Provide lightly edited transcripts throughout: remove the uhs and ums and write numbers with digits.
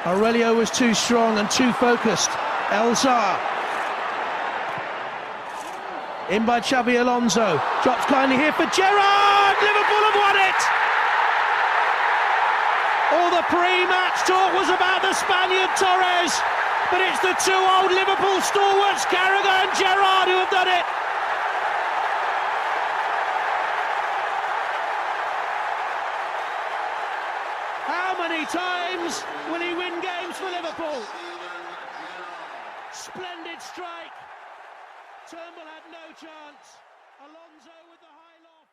Aurelio was too strong and too focused. Elzar. In by Xabi Alonso. Drops kindly here for Gerrard. Liverpool have won it. All the pre-match talk was about the Spaniard Torres, but it's the two old Liverpool stalwarts, Carragher and Gerrard, who have done it. How many times will he win games for Liverpool? Splendid strike. Turnbull had no chance. Alonso with the high loft.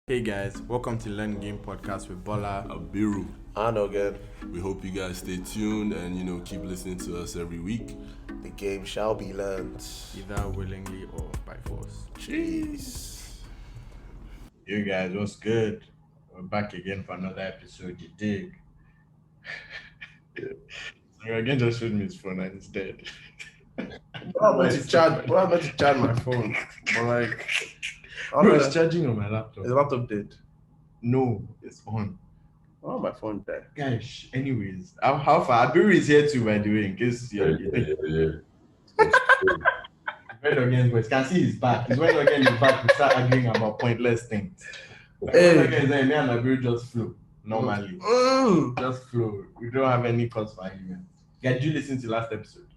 Hey guys, welcome to Learn Game Podcast with Bola, Abiru. I know, good. We hope you guys stay tuned and keep listening to us every week. The game shall be learned. either willingly or by force. Jeez. You guys, what's good? We're back again for another episode. You dig? So again, just showed me his phone and it's dead. What about to charge my phone? But like, Bro, it's charging on my laptop. is the laptop dead? No, it's on. Oh, my phone dead. Gosh, anyways, how far? Abiru is here too, by the way, in case you went against boys. Can see his back. He's went against his back to start arguing about pointless things. Hey. Against me and Abiru just flow normally. Just flow. We don't have any cause for argument. Yeah, did you listen to last episode?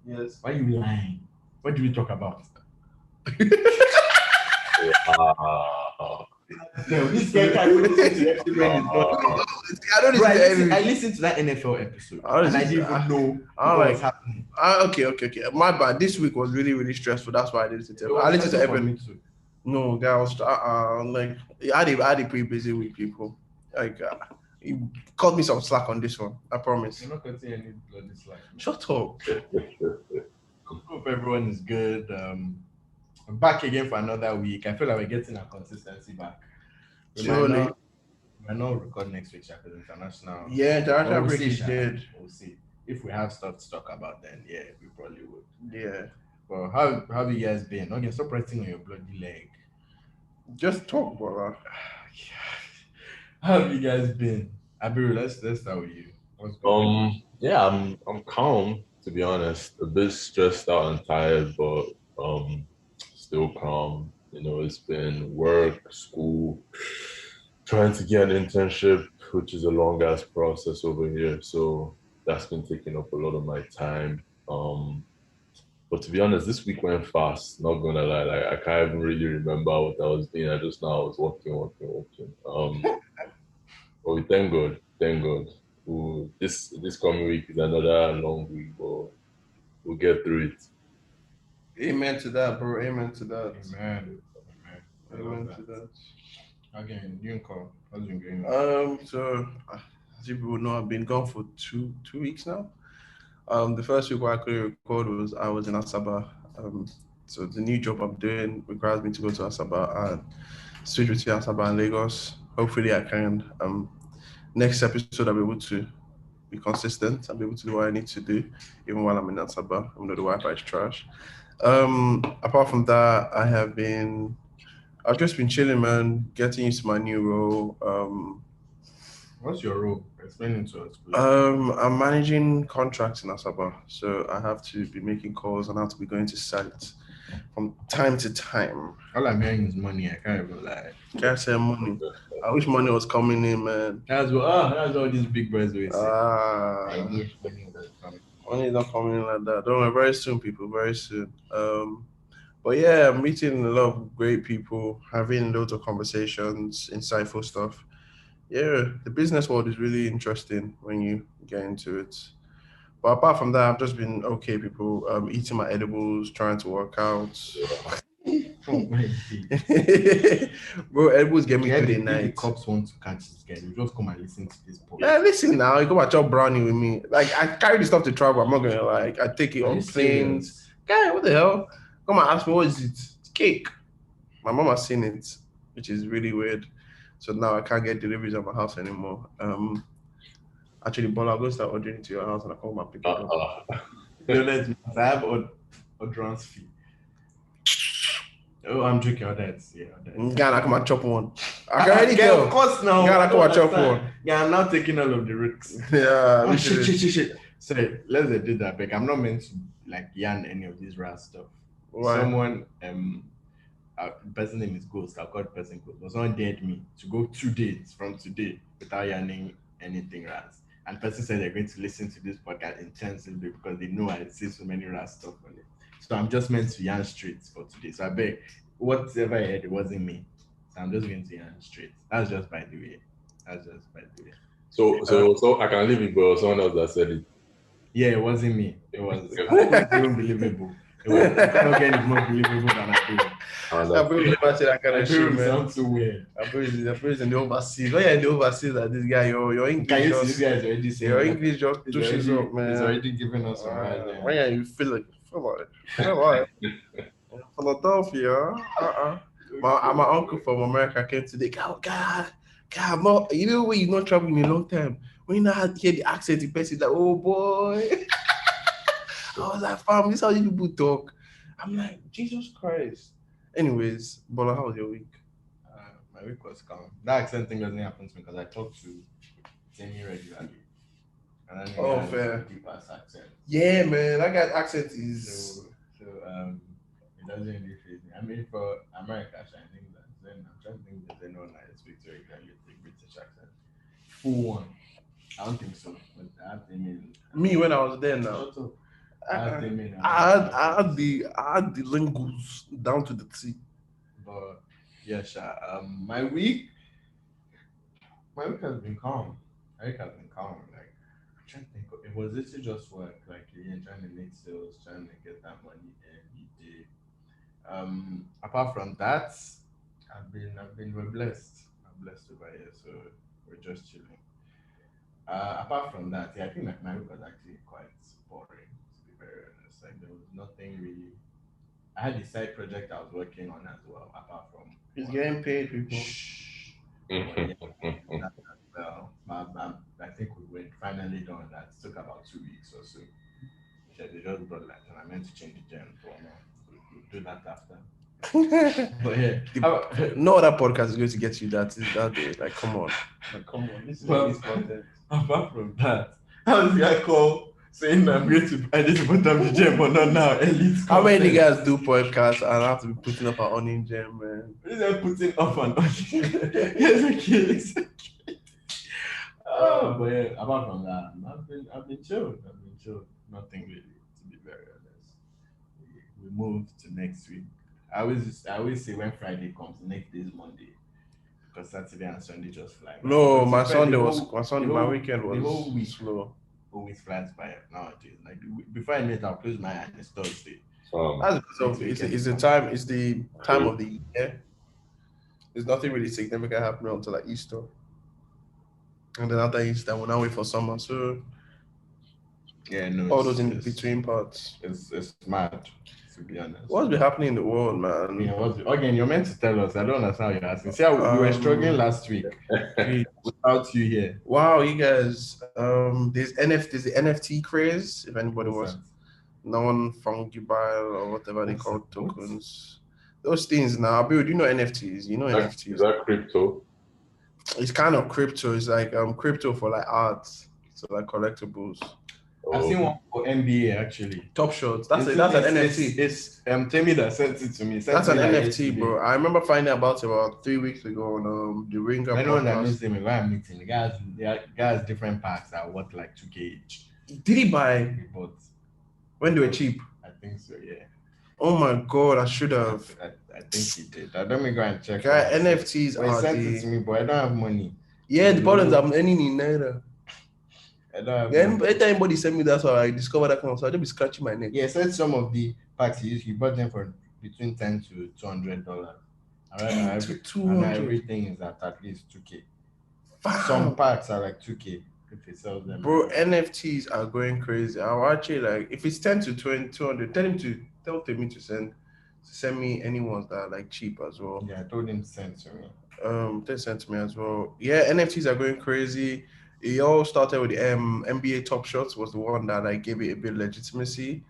Yes. Why are you lying? What did we talk about? No, this guy can't listen to episode when it's done. I don't listen to every. I listened to that NFL episode and I didn't even know what was happening. Okay. My bad. This week was really stressful. That's why I didn't listen to it. I listened to every. No, guys. Like I had a pretty busy week, people. Like you cut me some slack on this one. I promise. You're not cutting any bloody slack. Shut up. Hope everyone is good. I'm back again for another week. I feel like we're getting our consistency back. Surely. We're not recording next week because international. Yeah, international We'll break see, is dead. We'll see. If we have stuff to talk about, then yeah, we probably would. Yeah. Well, how have you guys been? Okay, stop resting on your bloody leg. Just talk, brother. How have you guys been? Abiru, let's start with you. What's going on? Yeah, I'm calm, to be honest. A bit stressed out and tired, but still calm. It's been work, school, trying to get an internship, which is a long ass process over here. So that's been taking up a lot of my time. But to be honest, this week went fast, not gonna lie. Like I can't even really remember what I was doing. I was working. But we thank God. This coming week is another long week, but we'll get through it. Amen to that, bro. Amen to that. Amen Amen to that. Again, you can call. How's it been going? So as you people know, I've been gone for two weeks now. The first week where I could record was I was in Asaba. So the new job I'm doing requires me to go to Asaba and switch between Asaba and Lagos. Hopefully I can. Next episode I'll be able to be consistent. I'll be able to do what I need to do, even while I'm in Asaba, even though the Wi-Fi is trash. Apart from that, I've just been chilling, man, getting used to my new role. What's your role? Explain it to us, please. I'm managing contracts in Asaba, so I have to be making calls and I have to be going to sites from time to time. All I'm hearing is money. I can't even lie. Can't say money. I wish money was coming in, man. That's all these big boys always say. I wish money was coming. Money is not coming in like that. Don't worry, very soon, people, very soon. But yeah, I'm meeting a lot of great people, having loads of conversations, insightful stuff. Yeah, the business world is really interesting when you get into it. But apart from that, I've just been okay, people. Eating my edibles, trying to work out. Bro, edibles get me through the night. The cops want to catch this guy. You just come and listen to this podcast. Yeah, listen now. You come and chop brownie with me. Like, I carry this stuff to travel. I'm not gonna like. I take it on planes. Guy, what the hell? Come and ask me, what is it? It's cake. My mom has seen it, which is really weird. So now I can't get deliveries at my house anymore. Actually, Bola, I'll go start ordering it to your house and I'll come and pick it up. I have orderance fee. Oh, I'm drinking all that. Yeah, Ghana, come and chop one. I can already tell. Of course, now. You gotta watch out understand. for. Yeah, I'm now taking all of the risks. Yeah, Oh, literally. shit. Sorry, let's do that back. I'm not meant to like yarn any of this rap stuff. Why? Someone, the person name is Ghost. I'll call the person Ghost. But someone dared me to go 2 days from today without yarning anything ras. And the person said they're going to listen to this podcast intensively because they know I say so many ras stuff on it. So I'm just meant to yarn straight for today. So I beg, whatever I heard, it wasn't me. So I'm just going to yarn straight. That's just by the way. So I can leave it, but someone else that said it. Yeah, it wasn't me. It was unbelievable. It was again is more believable than I do. I believe never said that kind of shit, man. Sounds so weird. I believe in the overseas. When you're in the overseas, like this guy, your English Can you see this just, guy is already saying your that? English just touches up, man. He's already giving us a ride. When you feel like Philadelphia. My uncle from America came today. God, you know when you not traveling in a long time, when you know how to hear the accent, the person like, oh boy. I was like, fam, this is how you people talk. I'm like, Jesus Christ. Anyways, Bola, how was your week? My week was calm. That accent thing doesn't happen to me because I talk to Timmy regularly. And I know fair. Deep ass accent. Yeah, man, that guy's accent is. So it doesn't really faze me. I mean, for America, I think that then I'm trying to think if there's anyone I speak to regularly with a British accent. Full one. I don't think so. But I have Me when I was there now. Shut up. I had the linguals down to the T. But yeah, my week has been calm. Like I'm trying to think. It was literally just work. Like you're trying to make sales, trying to get that money every day. Apart from that, we're blessed. I'm blessed over here, so we're just chilling. Apart from that, yeah, I think like my week was actually quite boring, to be very honest. Like there was nothing really. I had a side project I was working on as well, apart from. He's getting paid, people. Well, I think we went finally done that. It took about 2 weeks or so. Yeah, they just brought that, and I meant to change the gem for now. We'll do that after. But yeah, no other podcast is going to get you that day. Like, come on. This is content. Apart from that, how did I call saying I'm going to I need to put up the gem, but not now? Elite. How many guys do podcasts and have to be putting up an onion gem, man? Is that putting up an onion? It's okay. But yeah, apart from that, I've been chilled. Nothing really, to be very honest. We move to next week. I always say when Friday comes, the next day is Monday. Because Saturday and Sunday just fly. No, my weekend was slow. Always flies by nowadays. Like before I meet, I'll close my eyes. It's Thursday. That's because it's the time of the year. There's nothing really significant happening until like Easter. And then after Easter, we'll now wait for summer. So yeah, no. All those in between parts. It's mad, to be honest. What's been happening in the world, man? Yeah, again, you're meant to tell us. I don't understand how you're asking. See how we were struggling last week without you here. Wow, you guys. There's the NFT craze. If anybody was non-fungible or whatever they call tokens, those things now. Bill, you know NFTs. You know NFTs. Is that crypto? It's kind of crypto. It's like crypto for like art, so like collectibles. I've seen one for NBA actually. Top Shots. That's an NFT. It's Temi that sent it to me. That's an NFT, bro. I remember finding about it about 3 weeks ago on the Ringer podcast. Anyone that missed him, I'm meeting. The guys different packs are worth like 2K each. Did he buy? He bought. When they were cheap? I think so, yeah. Oh my god, I should have. I think he did. Let me go and check. Guy, NFTs are sent it to me, but I don't have money. Yeah, the problems I'm earning in Naira. I don't have money. Every time anybody send me that, so I discovered that kind of stuff. I'll just be scratching my neck. Yeah, said some of the packs he bought them for between $10 to $200. And everything is at least 2K. Wow. Some packs are like 2K if he sells them. Bro, NFTs are going crazy. I'll actually like if it's 10 to 20, 200, tell Timmy to send me any ones that are like cheap as well. Yeah, I told him to send to me. They sent to me as well. Yeah, NFTs are going crazy. It all started with the NBA Top Shots was the one that like gave it a bit of legitimacy.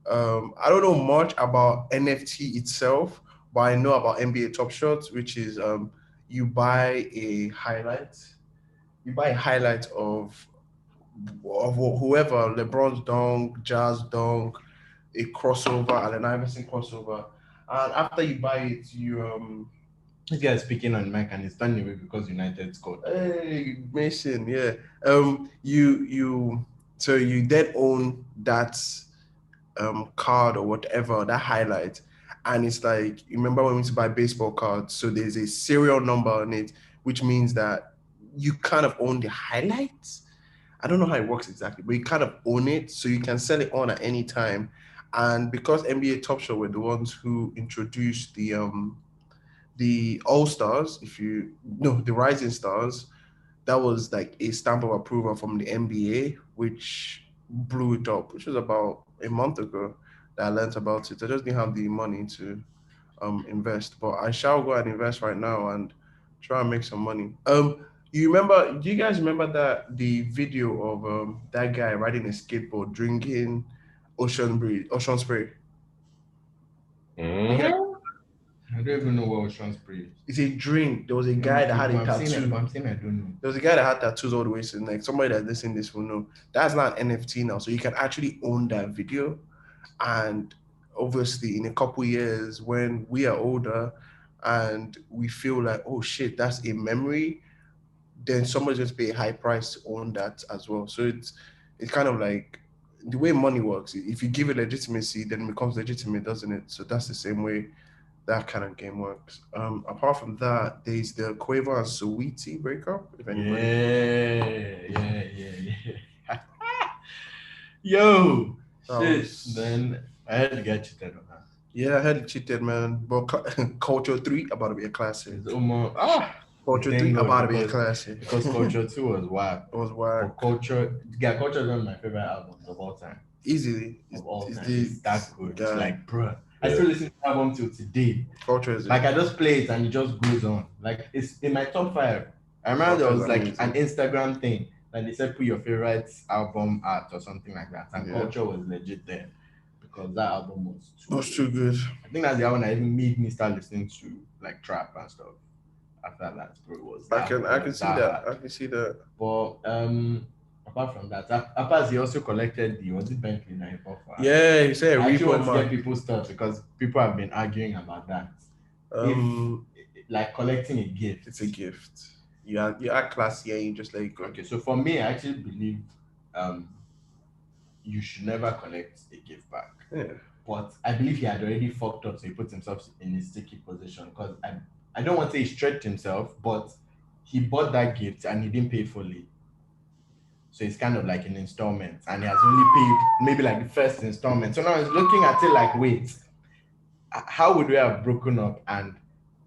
I don't know much about NFT itself, but I know about NBA Top Shots, which is you buy a highlight. You buy a highlight of whoever, LeBron's dunk, Jazz dunk, a crossover, Allen Iverson crossover. And after you buy it, you This guy is speaking on mic and he's turning away because United scored. Hey, Mason, yeah. So you then own that card or whatever, that highlight, and it's like, you remember when we used to buy baseball cards? So there's a serial number on it, which means that you kind of own the highlights. I don't know how it works exactly, but you kind of own it, so you can sell it on at any time. And because NBA Top Shot were the ones who introduced the All Stars, the Rising Stars, that was like a stamp of approval from the NBA, which blew it up, which was about a month ago that I learned about it. I just didn't have the money to invest, but I shall go and invest right now and try and make some money. Do you guys remember the video of that guy riding a skateboard drinking ocean spray? I don't even know what ocean spray is. It's a drink. There was a guy that had a tattoo. I'm saying I don't know. There was a guy that had tattoos all the way to the neck. Somebody that's listening to this will know. That's not an NFT now. So you can actually own that video. And obviously in a couple years, when we are older and we feel like, oh shit, that's a memory, then somebody's going to pay a high price to own that as well. So it's kind of like the way money works. If you give it legitimacy, then it becomes legitimate, doesn't it? So that's the same way that kind of game works. Apart from that, there's the Quavo and Saweetie breakup. If anybody, Yeah. Yo, shit. Then I had to get cheated on that. Yeah, I heard it cheated, man. But Culture 3 about to be a classic. It's almost Culture 3 about to be a classic. Because Culture 2 was wild. It was wild. Culture is one of my favorite albums of all time. Easily. Of all time. It's It's that good. yeah. It's like, bruh. I still listen to the album till today. Culture is Like, I just play it and it just goes on. Like, it's in my top 5. I remember there was like an Instagram thing. Like, they said put your favorite album art or something like that. And Culture was legit there. Because that album was too good. I think that's the album that even made me start listening to like trap and stuff. After that, bro, it was I can see that. But apart from that, after he also collected was it Bentley that he bought for? Yeah, he said I actually repo want to get man. people's stuff because people have been arguing about that. Like collecting a gift. It's a gift. You are classy and you just let it go. Okay, so for me, I actually believe you should never collect a gift back. Yeah. But I believe he had already fucked up, so he put himself in a sticky position. Because I don't want to say he stretched himself, but he bought that gift and he didn't pay fully. So it's kind of like an installment, and he has only paid maybe like the first installment. So now he's looking at it like, wait, how would we have broken up and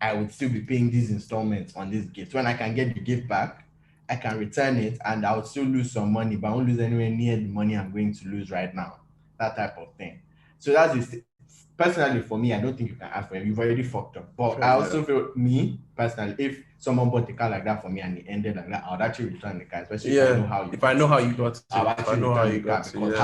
I would still be paying these installments on this gift when I can get the gift back? I can return it and I would still lose some money, but I won't lose anywhere near the money I'm going to lose right now. That type of thing. So that's it. Personally, for me, I don't think you can ask for him. You've already fucked up. But I also feel, me, personally, if someone bought a car like that for me and it ended like that, I would actually return the car, especially if I know how you got it. If I know how you got it. Because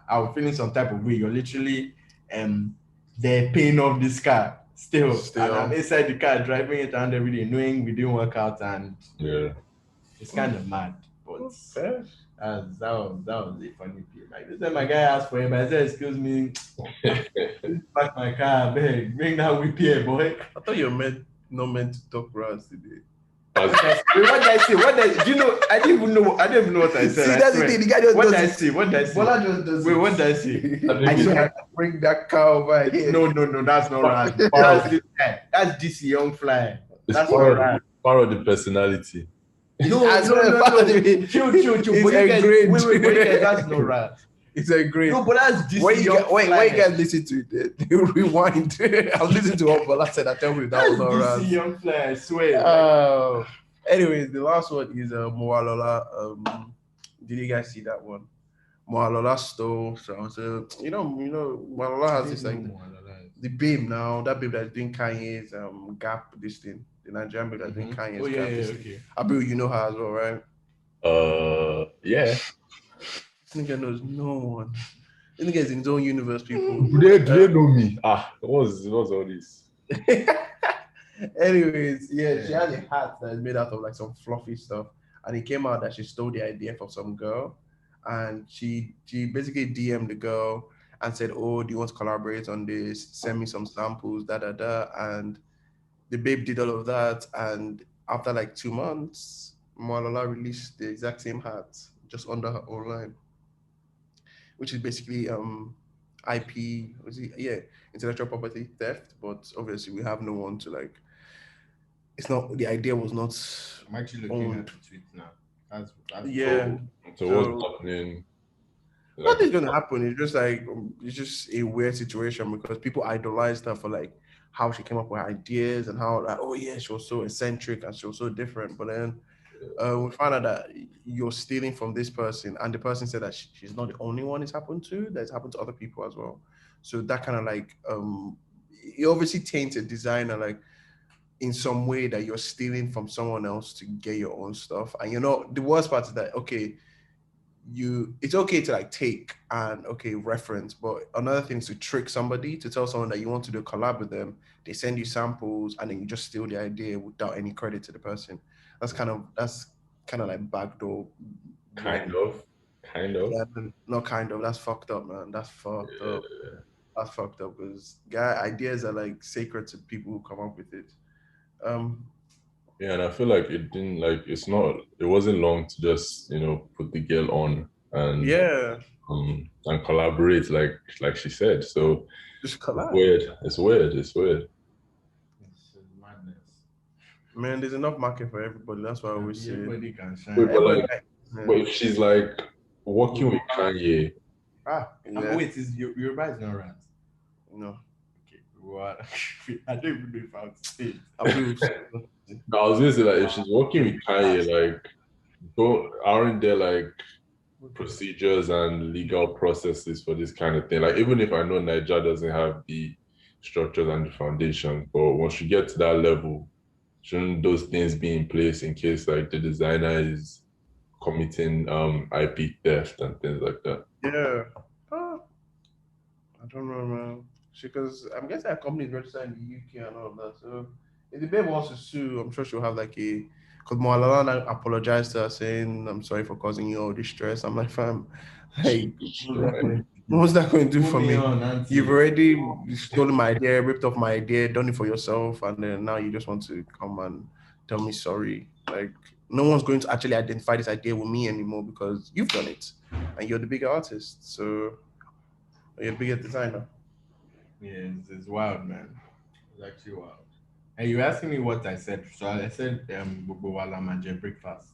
I was feeling some type of way. You're literally they're paying off this car still. And I'm inside the car driving it around every day, knowing we didn't work out, and it's kind of mad. But that was a funny thing. Like this time my guy asked for him, I said, excuse me, back my car, beg, bring that whip here, boy. I thought you were not meant to talk rats today. What did I say? Do you know? I didn't even know what I said. See, that's the thing. The guy just what did I say? What did I say? Wait, what did I say? I said, bring that car over here. No, that's not right. That's DC Young Fly. That's not right. Part of the personality. No. Chill. Wait, that's not right. It's a great. No, but that's DC Young Fly. Why you guys listen to it? You rewind. I'll listen to what Bola said. I tell you that was all right. DC Young Fly, I swear. Anyways, the last one is Moalola. Did you guys see that one? Moalola stole. So you know, Moalola has this like the babe now. That babe that's doing Kanye's Gap this thing. The Nigerian babe that's doing Kanye's Gap this thing. Abiu, you know her as well, right? Yeah. This nigga knows no one. This nigga is in his own universe, people. Do they know me? What's all this? Anyways, yeah, she has a hat that is made out of like some fluffy stuff, and it came out that she stole the idea from some girl, and she basically DM'd the girl and said, "Oh, do you want to collaborate on this? Send me some samples, da da da." And the babe did all of that, and after like 2 months, Malala released the exact same hat just under her own line, which is basically IP, intellectual property theft. But obviously, we have no one to like. It's not the idea was not. I'm actually looking at the tweet now. That's Yeah. So what's happening? Nothing's gonna happen. It's just like it's just a weird situation because people idolized her for like how she came up with ideas and how like, oh yeah, she was so eccentric and she was so different. But then we found out that you're stealing from this person, and the person said that she's not the only one it's happened to. That's happened to other people as well. So that kind of like it obviously taints a designer like in some way that you're stealing from someone else to get your own stuff. And you know the worst part is that it's okay to like take and reference, but another thing is to trick somebody, to tell someone that you want to do a collab with them. They send you samples and then you just steal the idea without any credit to the person. That's kind of like backdoor. Kind of. Yeah, not kind of. That's fucked up, man. That's fucked up. That's fucked up because ideas are like sacred to people who come up with it. Yeah, and I feel like it wasn't long to just, put the girl on and and collaborate like she said. So just collab. It's weird. It's madness. Man, there's enough market for everybody. That's why I always say everybody can shine. But if she's like working with Kanye. Wait, Yoruba is not right. No. What? I don't even know if I would say it. I was gonna say like if she's working with Kanye, like aren't there like procedures and legal processes for this kind of thing? Like even if I know Nigeria doesn't have the structures and the foundation, but once you get to that level, shouldn't those things be in place in case like the designer is committing IP theft and things like that? Yeah. I don't know, man. Because I'm guessing a company is registered in the UK and all of that. So if the babe wants to sue, I'm sure she'll have like because Moalana apologized to her saying, "I'm sorry for causing you all this stress." I'm like, fam, hey, what's that going to do for me? You've already stolen my idea, ripped off my idea, done it for yourself, and then now you just want to come and tell me sorry. Like, no one's going to actually identify this idea with me anymore because you've done it, and you're the bigger artist, so you're the bigger designer. Yeah, it's wild, man. It's actually wild. And you asking me what I said. So I said Bobo Lamanje breakfast.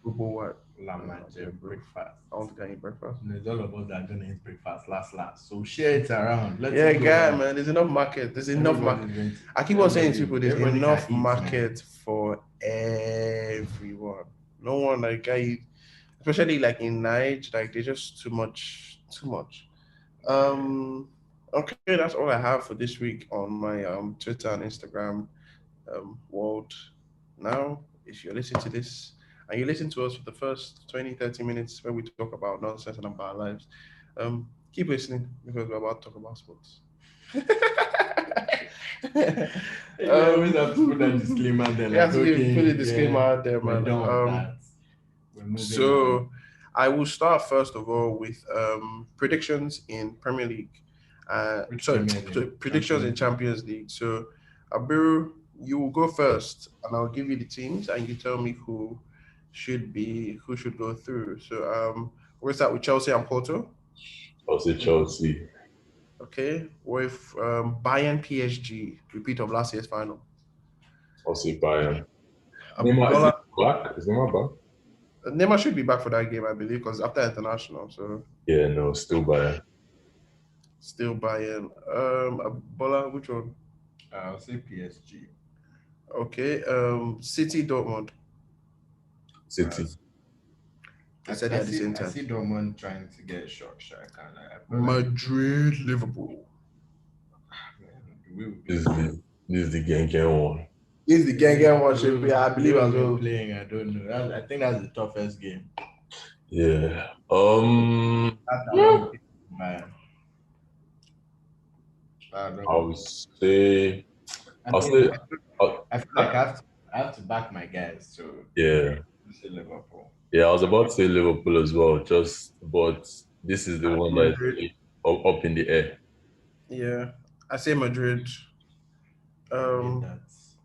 Bobo what? Lamanje breakfast. I want to eat breakfast. There's all of us that are gonna eat breakfast last. So share it around. Man, there's enough market. There's enough market. I keep on saying to people, there's enough market for everyone. No one like especially like in Niger, like there's just too much. Okay, that's all I have for this week on my Twitter and Instagram world. Now, if you're listening to this and you listen to us for the first 20-30 minutes where we talk about nonsense and about our lives, keep listening because we're about to talk about sports. You always have to put that disclaimer there. You have to put a disclaimer out there, man. So I will start first of all with predictions in Premier League. Predictions in Champions League. So Abiru, you will go first, and I'll give you the teams, and you tell me who should go through. So we'll start with Chelsea and Porto. I'll say Chelsea. Okay, with Bayern PSG, repeat of last year's final. I'll say Bayern. Neymar back? Is Neymar back? Neymar should be back for that game, I believe, because after international. So yeah, no, still Bayern. Still Bayern. Bola, which one? I'll say PSG. Okay. City, Dortmund. City. I said at the same time. I see Dortmund trying to get a shot striker. Madrid, Liverpool. This is the gang one. This is the gang one. I believe as well. Playing, I don't know. I think that's the toughest game. Yeah. I would say I'll say, I feel like I have to back my guys to yeah. say Liverpool. Yeah, I was about to say Liverpool as well, but this is the one that's Madrid. up in the air. Yeah, I say Madrid. That's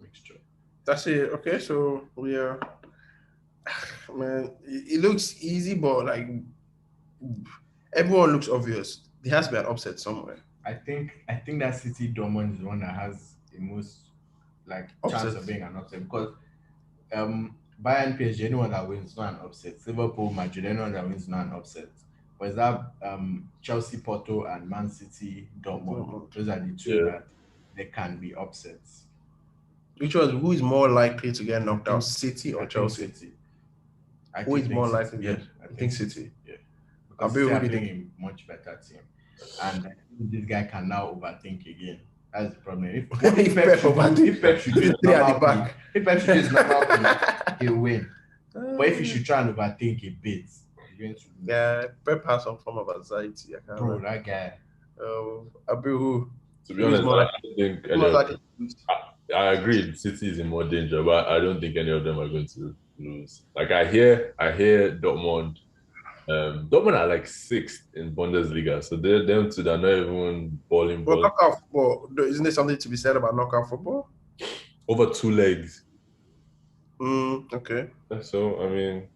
mixture. That's it. Okay, so we are. Man, it looks easy, but like everyone looks obvious. There has to be an upset somewhere. I think that City Dortmund is the one that has the most like chance Upset. of being an upset because Bayern PSG, anyone that wins not an upset. Liverpool, Madrid, anyone that wins not an upset. But is that Chelsea, Porto, and Man City, Dortmund? Those are the two that they can be upsets. Who is more likely to get knocked out, City or Chelsea? City. Who is more likely? Yeah, I think City. Yeah, because City are playing a much better team, and this guy can now overthink again. That's the problem. If Pep should do his normal play, he'll win. But if you should try and overthink a bit, you're going to lose. Yeah, Pep has some form of anxiety. Bro, that guy. Abihu. To be honest, I think I agree. City is in more danger, but I don't think any of them are going to lose. Like I hear Dortmund. Dortmund are like 6th in Bundesliga, so they're not even balling. But knockout football, isn't there something to be said about knockout football? Over 2 legs. Okay. So I mean,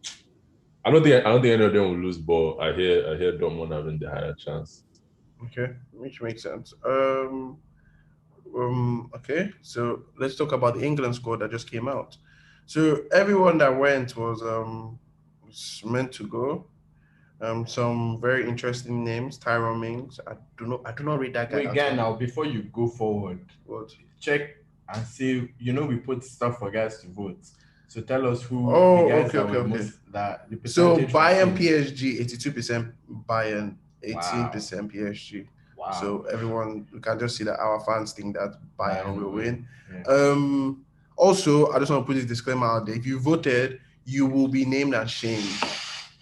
I don't think any of them will lose, but I hear Dortmund having the higher chance. Okay, which makes sense. Okay, so let's talk about the England squad that just came out. So everyone that went was meant to go. Some very interesting names. Tyrone Mings. I do not read that guy. Wait, guy, now before you go forward, check and see. We put stuff for guys to vote. So tell us who the guys that the so Bayern PSG 82% Bayern, 18% PSG. Wow. So everyone, you can just see that our fans think that Bayern will win. Yeah. Also, I just want to put this disclaimer out there. If you voted, you will be named and shamed.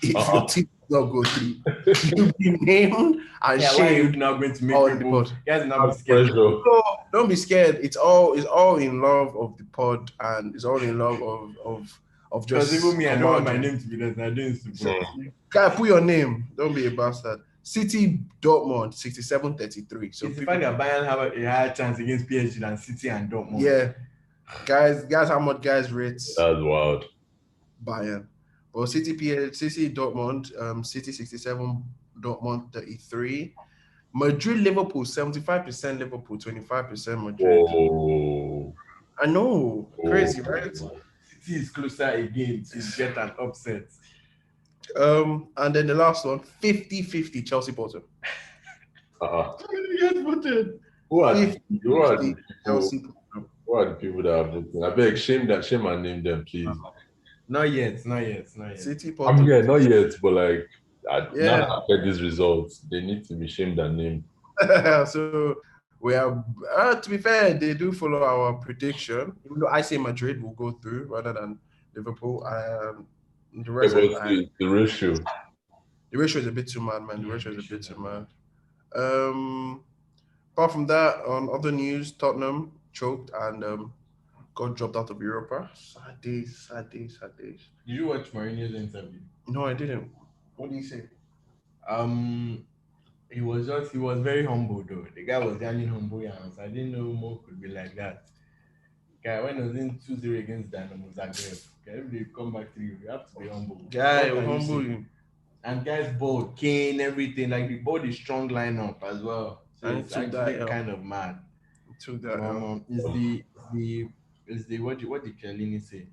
If your team does not go through, you'll be named and shamed. Why are you not going to make people? Guys, not be scared. No, don't be scared. It's all in love of the pod, and it's all in love of just. Because even me, I don't want my name to be there. I didn't. Guy, put your name. Don't be a bastard. City Dortmund 67-33. So it's the fact that Bayern have a higher chance against PSG than City and Dortmund. Yeah, guys, how much guys rate? That's wild. Bayern. Well, City Dortmund, City 67, Dortmund 33. Madrid Liverpool 75% Liverpool, 25% Madrid. Whoa. I know, crazy, right? City is closer again to get an upset. And then the last one, 50-50 Chelsea Porto. Who are the people that are voting? I beg, shame and name them, please. Not yet. City Porto. I'm here, not yet, but like, now after these results, they need to be shamed and named. So we are, to be fair, they do follow our prediction. Even though I say Madrid will go through rather than Liverpool. The rest the ratio. The ratio is a bit too mad, man. The ratio is a bit too mad. Apart from that, on other news, Tottenham choked and got dropped out of Europa. Sad days. Did you watch Mourinho's interview? No, I didn't. What do you say? He was very humble though. The guy was young and humble, so I didn't know Mo could be like that. Guy, when I was in 2-0 against Dynamo Zagreb, if they come back to you have to be humble. Guy, humble you. And guys bought Kane, everything. Like the bought a strong lineup as well. So it's actually kind of mad. Took that. Is the what did Chiellini say?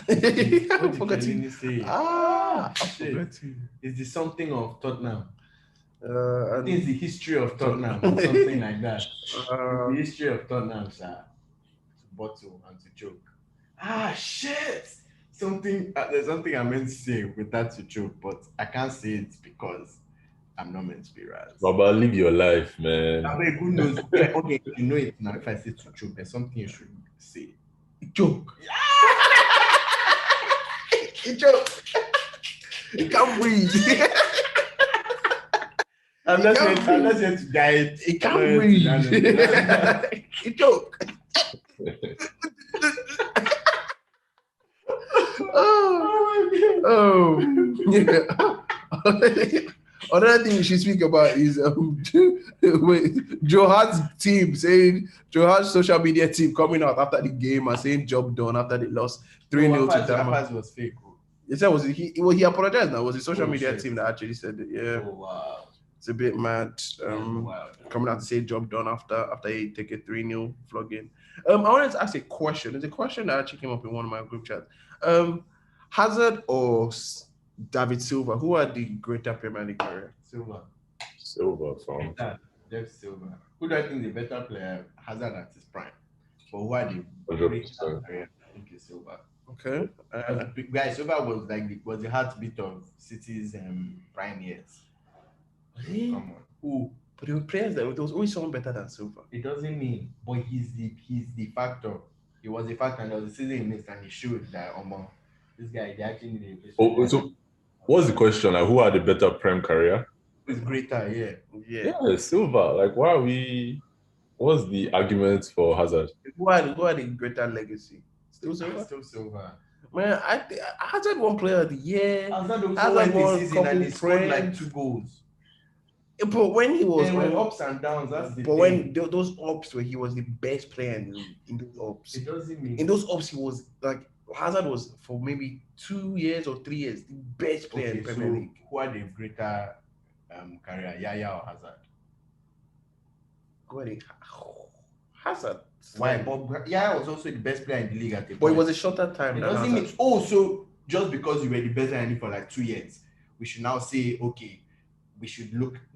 I forgot to say. I forgot to. Is the something of Tottenham? I think it's the history of Tottenham, or something like that. The history of Tottenham, sir. To bottle and to choke. Shit! There's something I meant to say with that to choke, but I can't say it because I'm not meant to be right. Baba, live your life, man. I mean, who knows? Okay, you know it now. If I say to choke, there's something you should say. Joke. Joke. You can't breathe. I'm not here to guide. It can't read. A joke. Oh, yeah. Another thing we should speak about is Joe Hart's team saying Joe Hart's social media team coming out after the game and saying job done after they lost 3-0 to Denmark. Was fake. He said he apologized now. It was the social media team that actually said it. Yeah. Oh wow. It's a bit mad. Wow. Coming out to say job done after he take a 3-0 flogging. I wanted to ask a question. There's a question that actually came up in one of my group chats. Hazard or David Silva, who are the greater Premier League career? Silva, fam. Jeff Silva. Who do I think the better player? Hazard at his prime. But who are the 100%. greater career? I think it's Silva. Okay. Guys, Silva was the heartbeat of City's prime years. Really? Come on. Who? But there were players there was always someone better than Silva. It doesn't mean, but he's the factor. He was the factor, and there was a season he missed, and he showed that this guy, they actually need a So what's the question? Like, who are the better prem career? Who's greater? Yeah. Yeah, Silva. Like, what's the argument for Hazard? Who are the greater legacy? Still Silva? Man, I think Hazard won player of the year. Hazard won the season and he scored like 2 goals. But when he was ups and downs, that's the but thing. when those ups where he was the best player in those ups. It doesn't mean in those ups he was like Hazard was for maybe 2 years or 3 years the best player in the Premier League. Who are the greater career, Yaya or Hazard? Who are they? Hazard. Why? But Yaya was also the best player in the league at the point. But it was a shorter time. It doesn't mean so just because you were the best player in the league for like 2 years, we should now say okay.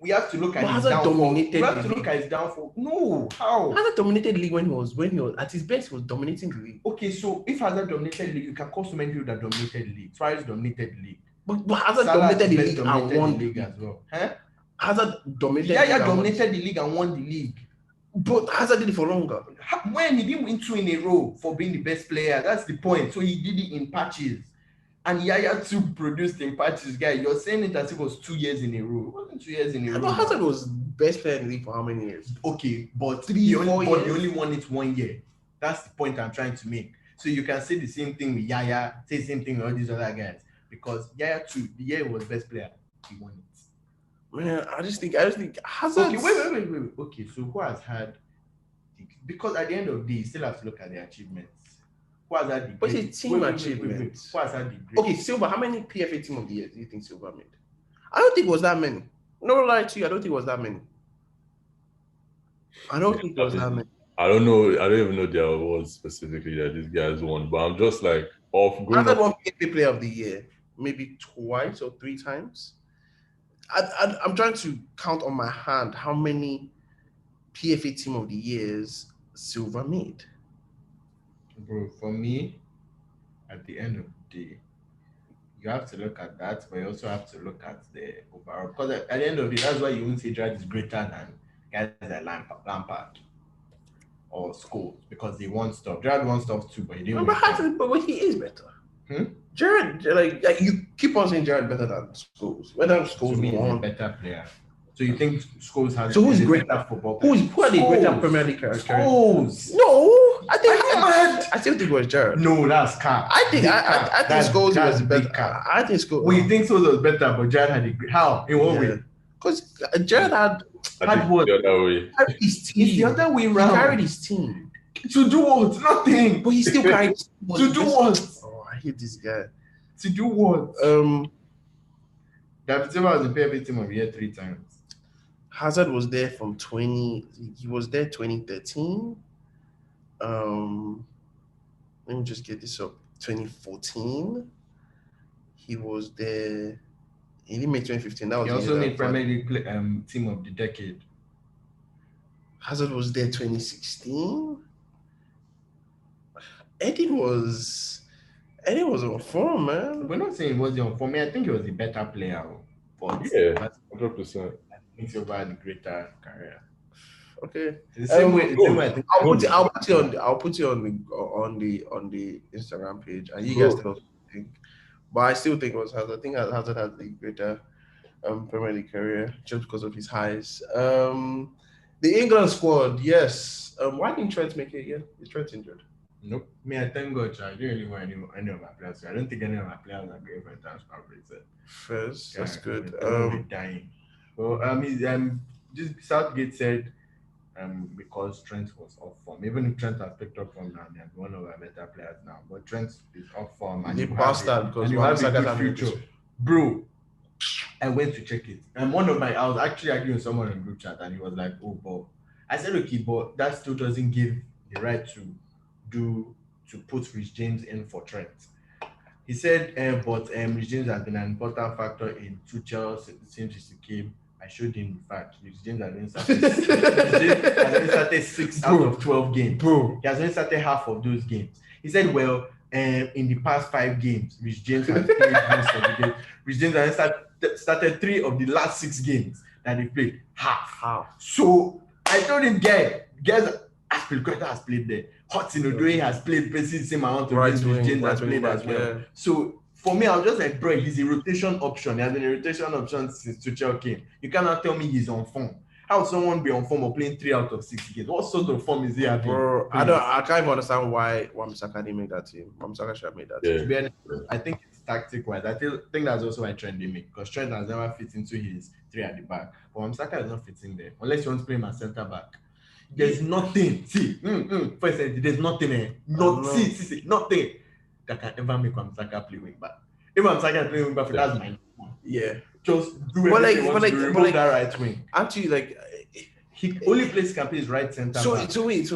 We have to look at his downfall. We have to look at his downfall. No, how? Hazard dominated the league when he was at his best. He was dominating the league. Okay, so if Hazard dominated the league, you can call so many people that dominated the league. Suarez dominated the league. But Hazard dominated the league and won the league as well. Huh? Hazard dominated. Yeah, dominated the league and won the league. But Hazard did it for longer. When he didn't win 2 in a row for being the best player, that's the point. So he did it in patches. And Yaya too produced in patches, guy. You're saying it as if it was 2 years in a row. It wasn't 2 years in a row. But Hazard was best player in the league for how many years? Okay, but 3 or 4 years. He only won it 1 year. That's the point I'm trying to make. So you can say the same thing with Yaya, say the same thing with all these other guys. Because Yaya too, the year he was best player, he won it. Man, I just think Hazard. Okay, wait. Okay, so who has had? Because at the end of the day, you still have to look at the achievements. Who has had the but it's team achievement. Who has had the great? Okay, Silva, how many PFA team of the year do you think Silva made? I don't think it was that many. No lie to you, I don't think it was that many. I don't think it was that many. I don't know. I don't even know the awards specifically that these guys won, but I'm just like Hazard won PFA Player of the Year maybe 2 or 3 times. I'm trying to count on my hand how many PFA Team of the Years Silva made. Bro, for me, at the end of the day, you have to look at that, but you also have to look at the overall. Because at the end of the day, that's why you won't say Gerrard is greater than guys like Lampard or Scholes, because they won stuff. Gerrard won stuff too, but he didn't. But he is better. Gerrard, like you keep on saying Gerrard better than Scholes. Whether Scholes won, a better player. So you think Scholes has? So who's greater football? Who are the greater Premier League characters? Scholes. No, I still think it was Gerrard. No, that's cap. I think Scholes was better. I think Scholes. Well, you think Scholes was better, but Gerrard had how? In what way? Because Gerrard had what? The other way. His team. It's the other way around. He carried his team. To do what? Nothing. But he still carried. To do what? Oh, I hate this guy. To do what? David Silva was the PFA Team of the Year 3 times. Hazard was there from 2013. Let me just get this up. 2014. He was there. He didn't make 2015. That was he also made Premier League Team of the Decade. Hazard was there 2016. Eddie was on form, man. We're not saying he was on form. I think he was the better player. But yeah, 100%. I think Silva had a greater career. Okay. The same way I think I'll put you on the Instagram page, and you guys tell us what you think. But I still think it was Hazard. I think Hazard has the greater Premier League career just because of his highs. The England squad, yes. Why didn't Trent make it again? Is Trent injured? Nope. Me, I thank God, I don't really want any of my players. I don't think any of my players are going for a transfer break. First, that's good. Dying. Well, just Southgate said, because Trent was off form. Even if Trent has picked up form now, he has one of our better players now. But Trent is off form, and The you bastard, because you have a Wan-Bissaka's good having a future, good- bro. I went to check it, and I was actually arguing with someone in group chat, and he was like, "Oh, but," I said, "Okay, but that still doesn't give the right to put Rich James in for Trent." He said, but Rich James has been an important factor in Tuchel since he came. I showed him the fact. Rich James has only started 6 out of 12 games. Bro. He has only started half of those games. He said, well, in the past 5 games, Rich James has played most of the games. Rich James has started 3 of the last 6 games that he played. Half. So I told him, guys, Aspilicueta has played there. Hudson Odoi has played basically the same amount of games Rich James has played as well. Yeah. So for me, I was just like, bro, he's a rotation option. He has been a rotation option since Tuchel came. You cannot tell me he's on form. How would someone be on form or playing 3 out of 6 games? What sort of form is he having? Bro, I can't even understand why Wan-Bissaka didn't make that team. Wan-Bissaka should have made that team. To be honest, I think it's tactic-wise. I think that's also why Trent didn't make, because Trent has never fit into his 3 at the back. But Wan-Bissaka is not fitting there, unless you want to play him as centre back. There's nothing. See, first there's nothing. Nothing that can ever make Wan-Bissaka play wing back. If Wan-Bissaka play wing back, that's my one. Yeah. Just do everything to remove that right wing. Actually, like, he only plays campaign right centre back. So wait.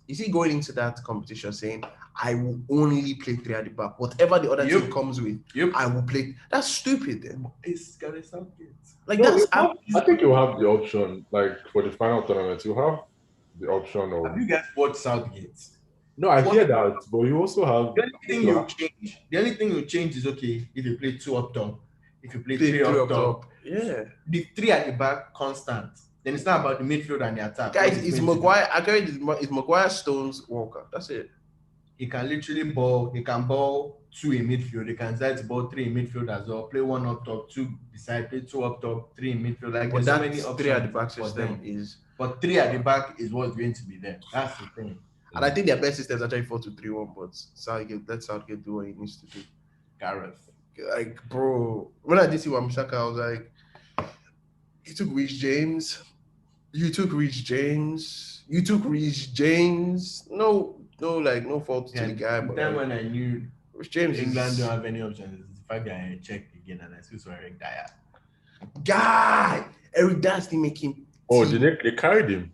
Is he going into that competition saying, I will only play 3 at the back, whatever the other team comes with, I will play? That's stupid. Then it's Gareth Southgate. Like, no, I think you have the option, like for the final tournament, you have the option of. Have you guys watched Southgate? No, I hear that, but you also have. The only thing you change is, okay, if you play 2 up top, if you play 3 up top. Yeah. The 3 at the back, constant. Then it's not about the midfield and the attack. Guys, it's Maguire. It's Maguire, Stones, Walker. That's it. He can literally ball. He can ball 2 in midfield. He can decide to ball 3 in midfield as well. Play 1 up top, 2 beside. Play 2 up top, 3 in midfield. Like, but there's so many options 3 at the back system is. But 3 at the back is what's going to be there. That's the thing. And I think their best system is actually 4-2-3-1. But let Southgate do what he needs to do. Gareth. Like, bro, when I did see Wan-Bissaka, I was like, he took Rich James. You took Rich James. No fault to the guy. But then when I knew Rich James, England don't have any options, it's the fact that I checked again and I still saw Eric Dyer. Eric Dyer didn't make him. Oh, did they carried him?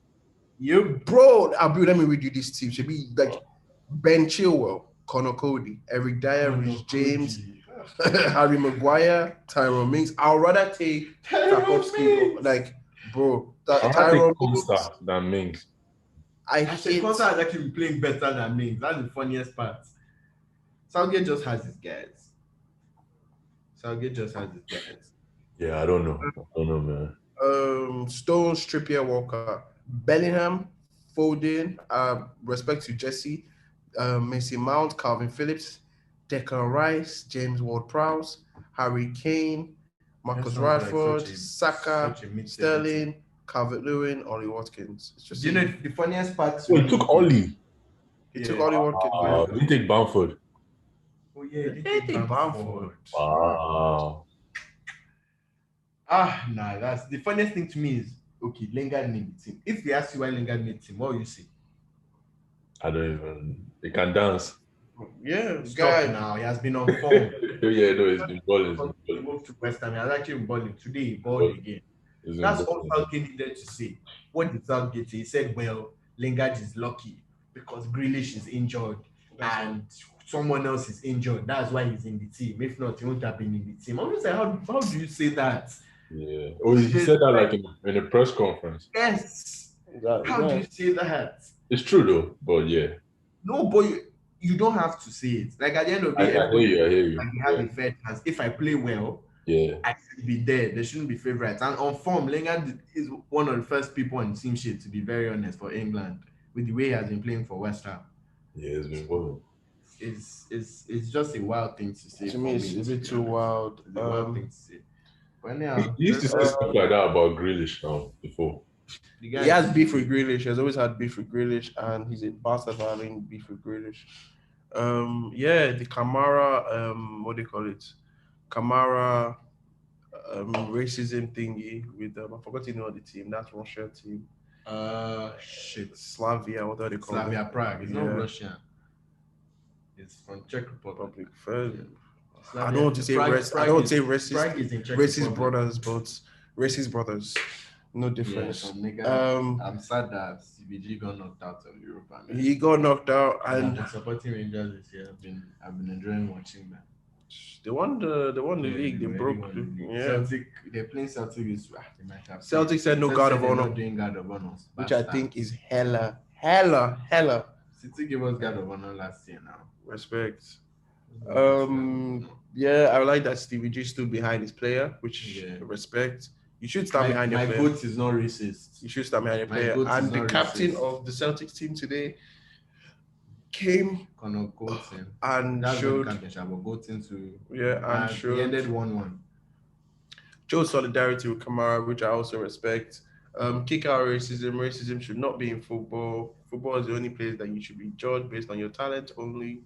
Bro, let me read you this team. Should be like Ben Chilwell, Connor Cody, Eric Dyer, Rich James, Harry Maguire, Tyrone Mings. I'd rather take Tarkowski. Like, bro, Tyrone Costa than Mings. I said Costa is actually playing better than Mings. That's the funniest part. Southgate just has his guys. Yeah, I don't know, man. Stones, Trippier, Walker, Bellingham, Foden, respect to Jesse, Mason Mount, Calvin Phillips, Declan Rice, James Ward-Prowse, Harry Kane, Marcus Rashford, Saka, Sterling, Calvert-Lewin, Ollie Watkins. It's just the funniest part? He took Ollie. He took Ollie Watkins. He didn't take Bamford. Oh yeah, he did take Bamford. Wow. Nah, that's the funniest thing to me is, okay, Lingard made the team. If they ask you why Lingard made the team, what will you say? I don't even. He can dance. Yeah, guy now. He has been on form. Yeah, no, he's been balling. He moved to West Ham. He has actually been balling. Today he balled again. That's all Southgate needed to say. What did Southgate say? He said, well, Lingard is lucky because Grealish is injured and someone else is injured. That's why he's in the team. If not, he wouldn't have been in the team. I'm just like, how do you say that? Yeah. Oh, he said that like in a press conference. Yes. How do you say that? It's true though, but yeah. No, but you don't have to say it. Like at the end of the day, I hear you. Like you have a fair chance. If I play well, I should be there. There shouldn't be favorites. And on form, Lingard is one of the first people on team sheet, to be very honest, for England, with the way he has been playing for West Ham. Yeah, it's been balling. It's just a wild thing to say. To me, it's a bit too wild. It's a wild thing to say. But anyhow, He used to say stuff like that about Grealish now before. He has beef with Grealish. He has always had beef with Grealish, and he's a bastard for having beef with Grealish. Yeah, the Kamara, what do you call it? Kamara racism thingy with I forgot the name of the team. That's Russia team. Shit. Slavia, what are they called? Slavia Prague. It's not Russian. It's from Czech Republic. I don't want to say racist. I don't want to say racist brothers, but racist brothers. No difference. I'm sad that CBG got knocked out of Europe. He got knocked out, and I've been supporting Rangers this year. I've been enjoying watching them. They won the league. They broke. Celtic. They're playing Celtic. They might have. Celtic said no guard of honor, doing guard of honor, which I think is hella. City gave us guard of honor last year. Now respect. Yeah, I like that Stevie G stood behind his player, which respect. You should stand behind your player. My vote is not racist. You should stand behind your player. And the captain of the Celtics team today came and showed. And showed. He ended 1-1. Showed solidarity with Kamara, which I also respect. Kick out racism. Racism should not be in football. Football is the only place that you should be judged based on your talent only.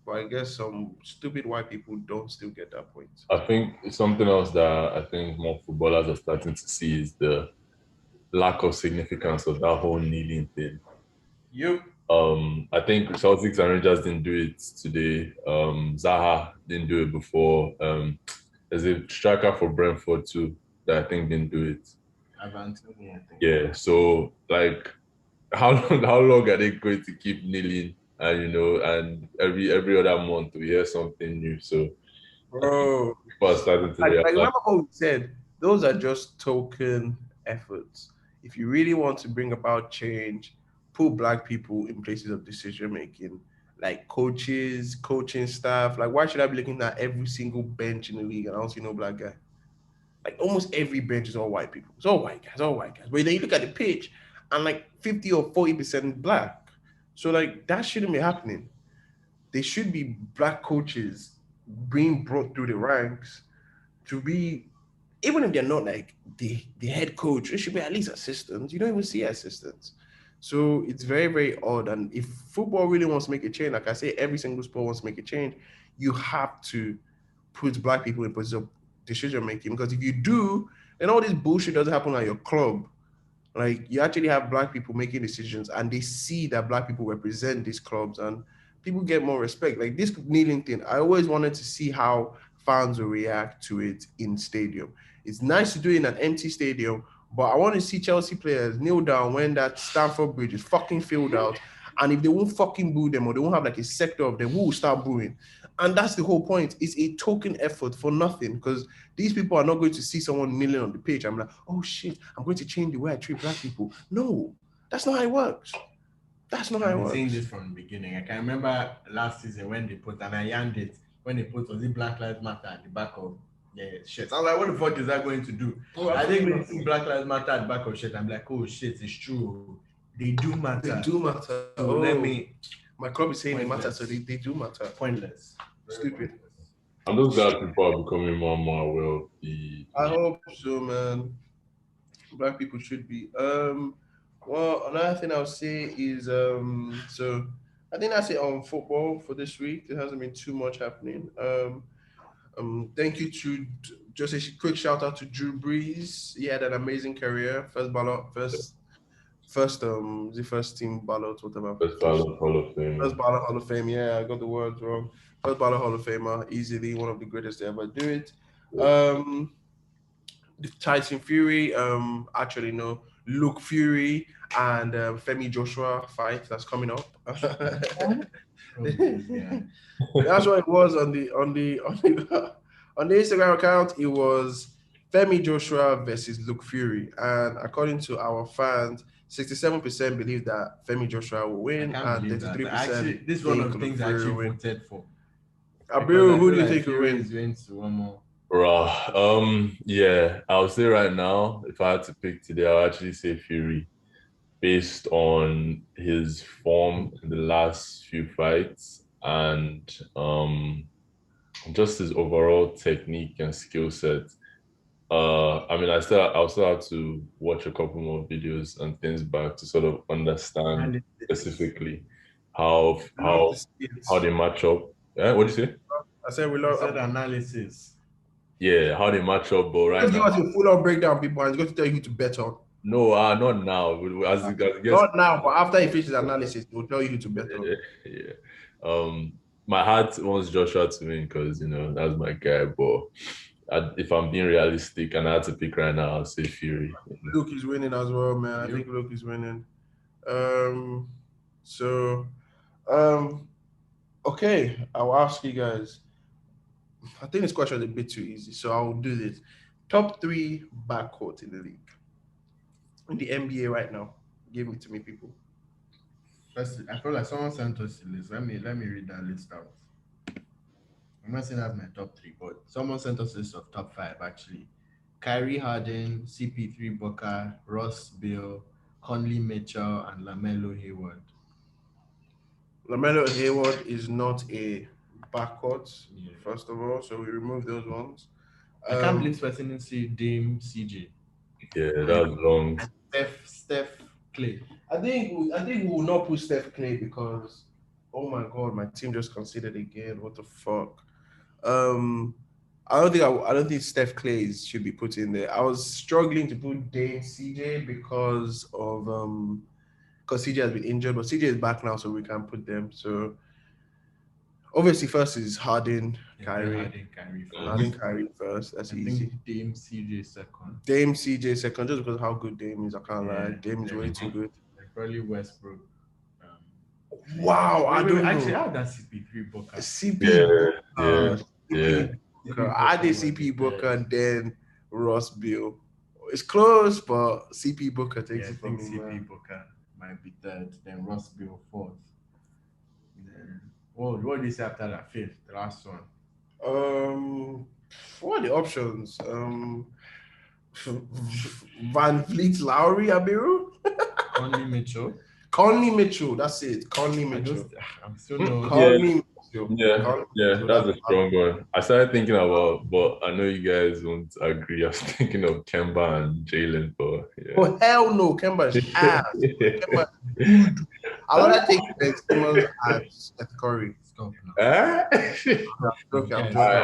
But I guess some stupid white people don't still get that point. I think something else that I think more footballers are starting to see is the lack of significance of that whole kneeling thing. I think Celtics and Rangers didn't do it today. Zaha didn't do it before. There's a striker for Brentford too that I think didn't do it. Anthony, I think. Yeah, so like how long are they going to keep kneeling? And and every other month we hear something new. So, bro, people are starting to realize. Like remember what we said? Those are just token efforts. If you really want to bring about change, put Black people in places of decision making, like coaches, coaching staff. Like, why should I be looking at every single bench in the league and I don't see no Black guy? Like, almost every bench is all white people. It's all white guys. But then you look at the pitch, and like 50 or 40% Black. So, like, that shouldn't be happening. There should be Black coaches being brought through the ranks to be, even if they're not like the head coach, it should be at least assistants. You don't even see assistants. So it's very, very odd. And if football really wants to make a change, like I say, every single sport wants to make a change, you have to put Black people in position of decision making. Because if you do, then all this bullshit doesn't happen at your club. Like, you actually have Black people making decisions, and they see that Black people represent these clubs, and people get more respect. Like this kneeling thing, I always wanted to see how fans will react to it in stadium. It's nice to do it in an empty stadium, but I want to see Chelsea players kneel down when that Stamford Bridge is fucking filled out, and if they won't fucking boo them, or they won't have like a sector of them who will start booing. And that's the whole point. It's a token effort for nothing, because these people are not going to see someone kneeling on the pitch. I'm like, oh shit, I'm going to change the way I treat Black people. No, that's not how it works. That's not how it works. I've been saying this from the beginning. I can remember last season when they put, and I yanned it, when they put, was it Black Lives Matter at the back of the shit. I was like, what the fuck is that going to do? I think when you see Black Lives Matter at the back of shit, I'm like, oh shit, it's true. They do matter. They do matter. So my club is saying they matter, so they do matter. Pointless. Stupid. I'm just glad people are becoming more and more aware of the. I hope so, man. Black people should be. Well, another thing I'll say is, so I think that's it on football for this week. There hasn't been too much happening. Thank you to, just a quick shout out to Drew Brees. He had an amazing career. First team ballot, whatever. First ballot Hall of Fame. First ballot Hall of Fame. Yeah, I got the words wrong. First ballot Hall of Famer, easily one of the greatest to ever do it. The Tyson Fury, actually no, Luke Fury and Femi Joshua fight that's coming up. That's what it was on the Instagram account. It was Femi Joshua versus Luke Fury, and according to our fans, 67% believe that Femi Joshua will win, and 33% this is one of the things I actually voted for. Abreu, who do you think will win? Yeah, I'll say right now, if I had to pick today, I'll actually say Fury, based on his form in the last few fights and just his overall technique and skill set. I mean, I'll still have to watch a couple more videos and things back to sort of understand specifically how I love how to see it. how they match up. What do you say? I said we I love. said analysis. Yeah, how they match up, but right Let's give now, us a full-on breakdown, people, and he's going to tell you who to bet on. no, not now. As it gets, Not now, but after he finishes analysis, he'll tell you who to bet on. yeah. My heart wants Joshua to win because that's my guy. But if I'm being realistic and I had to pick right now, I'll say Fury. Luke is winning as well, man. I think Luke is winning. Okay, I'll ask you guys. I think this question is a bit too easy, so I'll do this. Top 3 backcourt in the league. In the NBA right now. Give it to me, people. First, I feel like someone sent us a list. Let me read that list out. I'm not saying that's my top 3, but someone sent us a list of top 5 actually. Kyrie Harden, CP3 Booker, Ross Bill, Conley Mitchell, and LaMelo Hayward. LaMelo Hayward is not a backcourt, first of all, so we remove those ones. I can't believe person didn't see Dame CJ. Yeah, that's long. Steph Clay. I think we will not put Steph Clay because, oh my God, my team just conceded again. What the fuck? I don't think Steph Clay should be put in there. I was struggling to put Dame CJ because CJ has been injured, but CJ is back now, so we can put them. So obviously, first is Harden, Kyrie. Kyrie first. That's easy. Think Dame CJ second. Dame CJ second, just because of how good Dame is. I can't lie. Dame is way too good. Probably Westbrook. Wow, I don't know. Actually, how that CP3 Booker? I did CP Booker and then Ross Bill. It's close, but CP Booker takes it from me. CP Booker might be third, then Ross Bill fourth. Then, what did you say after that? Fifth, the last one. What are the options? Van Vliet, Lowry, Abiru, Conley Mitchell. That's it. Conley Mitchell. I'm still no. Conley Mitchell. Yeah, that's a strong one. I started thinking about, but I know you guys won't agree. I was thinking of Kemba and Jalen, but yeah. Oh hell no, Kemba is ass. Kemba is good. I want to take Ben Simmons and Steph Curry. Stop now.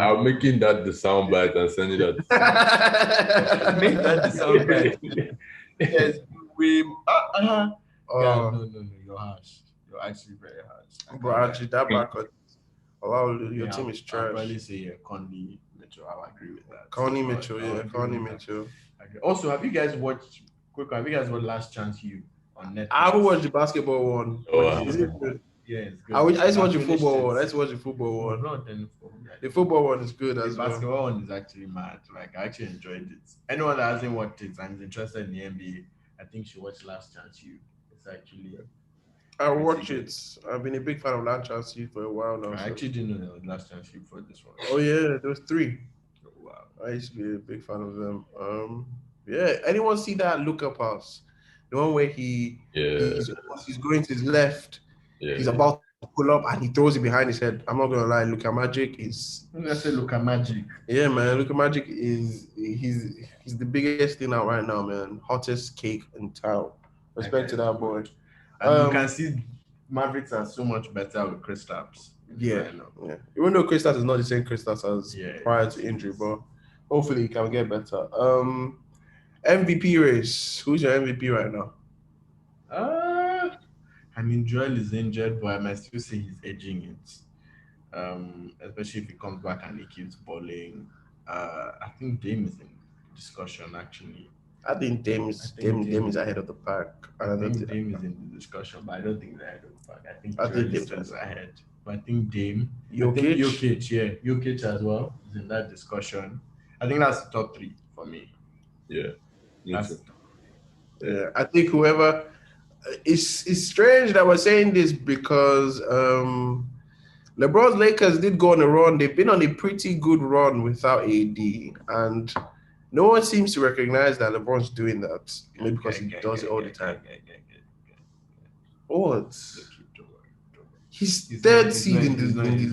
I'm making that the soundbite and sending that. Make that the soundbite. Yes, no, you're harsh. You're actually very harsh. But actually, that backcourt. Wow, your team is trash. I'll probably say Conley Mitchell. I'll agree with that. Conley Mitchell. Also, have you guys watched Last Chance U on Netflix? I haven't watched the basketball one. Is it good? Yeah, it's good. I just watch the football one. The football one is good as well. The basketball one is actually mad. Like, I actually enjoyed it. Anyone that hasn't watched it and is interested in the NBA, I think should watch Last Chance U. It's actually... I watch it. I've been a big fan of Last Chance U for a while now. I actually didn't know there was Last Chance U for this one. Oh yeah, there was 3. Oh, wow. I used to be a big fan of them. Yeah. Anyone see that lookup pass? The one where he's going to his left. Yeah. He's about to pull up and he throws it behind his head. I'm not gonna lie, Luka Magic is. I'm gonna say Luka Magic. Yeah, man. Luka Magic is he's the biggest thing out right now, man. Hottest cake in town. Respect to that boy. And you can see Mavericks are so much better with Kristaps. Yeah. Even though Kristaps is not the same Kristaps as prior to injury, but hopefully he can get better. MVP race. Who's your MVP right now? I mean, Joel is injured, but I might still say he's edging it. Especially if he comes back and he keeps balling. I think Dame is in discussion actually. I think Dame is ahead of the pack. I think Dame is in the discussion, but I don't think he's ahead of the pack. I think Dame is ahead. But I think Dame. Jokic as well is in that discussion. I think that's the top 3 for me. Yeah. Yeah. I think whoever it's strange that we're saying this because LeBron's Lakers did go on a run. They've been on a pretty good run without AD, and no one seems to recognize that LeBron's doing that. Maybe because he does it all the time. What? He's third seed in the league. He's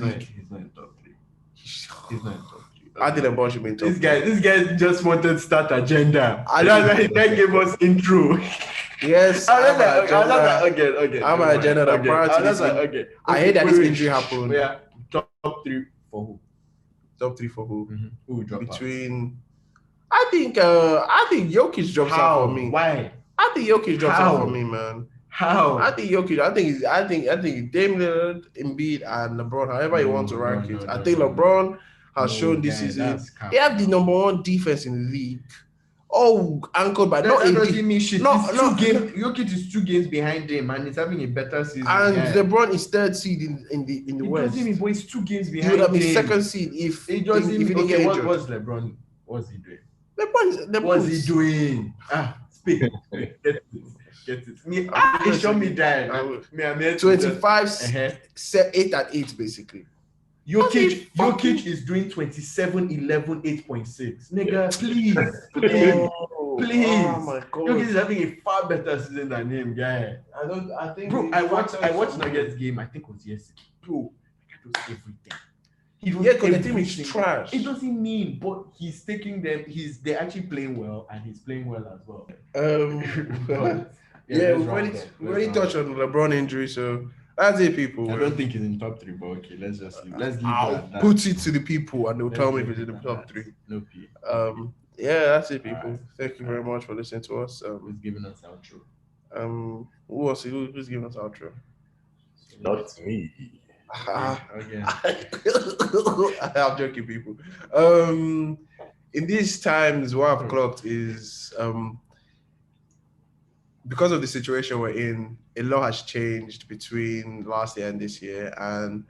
not in top 3. He's not in top 3. I think LeBron should be in top. This guy just wanted to start agenda. I That gave us intro. Yes, I'm I'm an agenda that prior to this. I hate that this injury happened. Yeah, top 3 for who? Top 3 for who? Mm-hmm. Who would drop between? I think Jokic drops out for me. Why? I think Jokic drops out for me, man. How? I think Jokic. I think Dame Lillard, Embiid, and LeBron. However you want to rank it, I think LeBron has shown this season they have the number 1 defense in the league. Oh, anchored by that doesn't mean shit. Jokic is 2 games behind him, and he's having a better season. And LeBron is 3rd seed in the West. It doesn't mean, boy, he's 2 games behind. He would have been 2nd seed if he didn't get injured. What's LeBron? What's he doing? What's he doing? Speak. Get it. Show me that. 25, 8 and 8 basically. Jokic is doing 27, 11, 8.6. Nigga, please. Please. Oh my God. Jokic is having a far better season than him, guy. I think. Bro, I watched Nuggets game. I think it was yesterday. Bro, that was everything. Because the team is trash. It doesn't mean, but he's taking them. They're actually playing well, and he's playing well as well. We've already touched on LeBron injury, so that's it, people. I don't think he's in top 3, but okay, let's leave it at that. Put it to the people, and they'll tell me if it's in the top 3. No P. That's it, people. Thank you very much for listening to us. Who's giving us outro? Who's giving us outro? Not me. Again. I'm joking, people. In these times, what I've clocked is because of the situation we're in, a lot has changed between last year and this year, and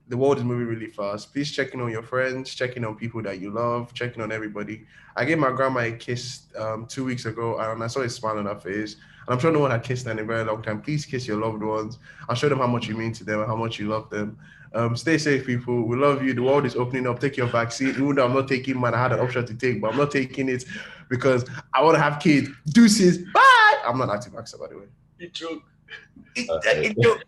the world is moving really fast. Please check in on your friends, check in on people that you love, check in on everybody. I gave my grandma a kiss 2 weeks ago, and I saw a smile on her face. And I'm sure no one had kissed her in a very long time. Please kiss your loved ones and show them how much you mean to them and how much you love them. Stay safe, people. We love you. The world is opening up. Take your vaccine. Even though I'm not taking mine, I had an option to take, but I'm not taking it because I want to have kids. Deuces. Bye. I'm not anti-vaxxer, by the way. You joke. It joke.